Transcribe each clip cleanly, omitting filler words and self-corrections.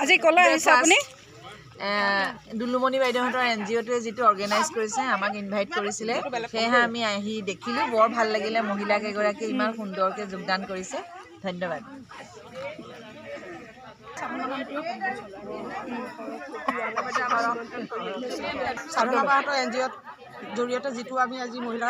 আজি ক'লে আহিছে আপুনি দুলুমণি বাইদেউহঁতৰ NGOটোৱে যিটো অৰ্গেনাইজ কৰিছে আমাক ইনভাইট কৰিছিলে সেয়েহে আমি আহি দেখিলোঁ বৰ ভাল লাগিলে মহিলাকেইগৰাকীয়ে ইমান সুন্দৰকৈ যোগদান কৰিছে ধন্যবাদ স্বাধীনতাৰ NGOত জৰিয়তে যিটো আমি আজি মহিলা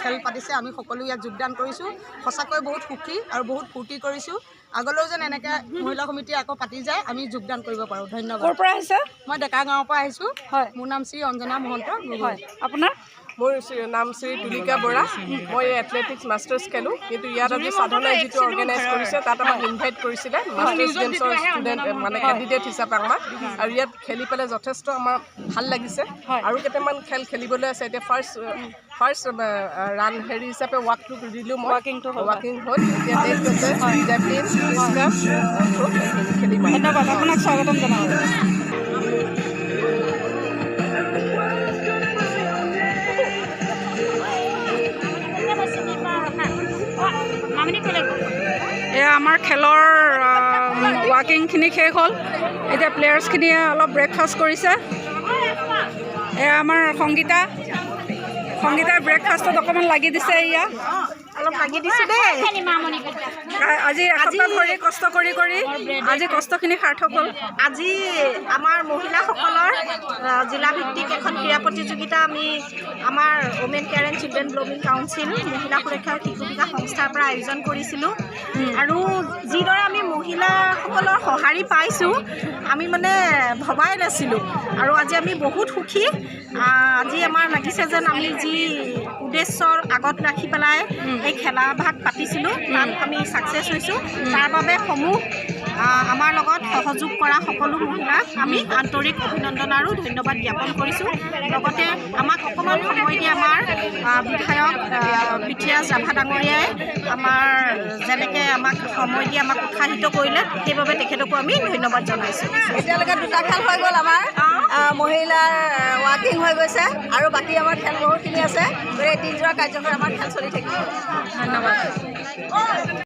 খেল পাতিছে আমি সকলো ইয়াত যোগদান কৰিছোঁ সঁচাকৈ বহুত সুখী আৰু বহুত ফূৰ্তি কৰিছোঁ আগলৈও যেন এনেকৈ মহিলা সমিতি আকৌ পাতি যায় আমি যোগদান কৰিব পাৰোঁ ধন্যবাদ ক'ৰ পৰা আহিছে মই ডেকা গাঁৱৰ পৰা আহিছোঁ হয় মোৰ নাম শ্ৰী অঞ্জনা মহন্ত হয় আপোনাৰ মোৰ নাম শ্ৰী তুলিকা বৰা মই এথলেটিক্স মাষ্টাৰ্ছ খেলোঁ কিন্তু ইয়াত আজি সাধনাই যিটো অৰ্গেনাইজ কৰিছে তাত আমাক ইনভাইট কৰিছিলে মাষ্টাৰ্ছ গেমছৰ ষ্টুডেণ্ট মানে কেণ্ডিডেট হিচাপে আমাক আৰু ইয়াত খেলি পেলাই যথেষ্ট আমাৰ ভাল লাগিছে আৰু কেইটামান খেল খেলিবলৈ আছে এতিয়া ফাৰ্ষ্ট ৰান হেৰি হিচাপে ৱাকটো দিলোঁ মই ৱাকিং হ'ল এতিয়া নেক্সট আছে জেভলিন ডিস্কাছ খেলিম ধন্যবাদ আপোনাক স্বাগতম জনালোঁ এয়া আমাৰ খেলৰ ৱাকিংখিনি শেষ হ'ল এতিয়া প্লেয়াৰ্ছখিনিয়ে অলপ ব্ৰেকফাষ্ট কৰিছে এয়া আমাৰ সংগীতাৰ ব্ৰেকফাষ্টত অকণমান লাগি দিছে এয়া অলপ লাগি দিছোঁ দেই আজি এসপ্তাহ ধৰি কষ্ট কৰি আজি কষ্টখিনি সাৰ্থক হ'ল আজি আমাৰ মহিলাসকলৰ জিলাভিত্তিক এখন ক্ৰীড়া প্ৰতিযোগিতা আমি আমাৰ women care and children blooming council মহিলা সুৰক্ষা আৰু শিশু বিকাশ সংস্থাৰ পৰা আয়োজন কৰিছিলোঁ আৰু যিদৰে আমি মহিলাসকলৰ সঁহাৰি পাইছোঁ আমি মানে ভবাই নাছিলোঁ আৰু আজি আমি বহুত সুখী আজি আমাৰ লাগিছে যেন আমি যি উদ্দেশ্যৰ আগত ৰাখি পেলাই এই খেলা ভাগ পাতিছিলোঁ তাত আমি ছাকচেছ হৈছোঁ তাৰ বাবে সমূহ আমাৰ লগত সহযোগ কৰা সকলো মহিলাক আমি আন্তৰিক অভিনন্দন আৰু ধন্যবাদ জ্ঞাপন কৰিছোঁ লগতে আমাক অকণমান সময় দিয়ে আমাৰ বিধায়ক বিটিয়াছ ৰাভা ডাঙৰীয়াই আমাৰ যেনেকৈ আমাক সময় দিয়ে আমাক উৎসাহিত কৰিলে সেইবাবে তেখেতকো আমি ধন্যবাদ জনাইছোঁ এতিয়ালৈকে দুটা খেল হৈ গ'ল আমাৰ মহিলাৰ ৱাকিং হৈ গৈছে আৰু বাকী আমাৰ খেল বহুতখিনি আছে এই দিনজোৰা কাৰ্যসূচী আমাৰ খেল চলি থাকিব ধন্যবাদ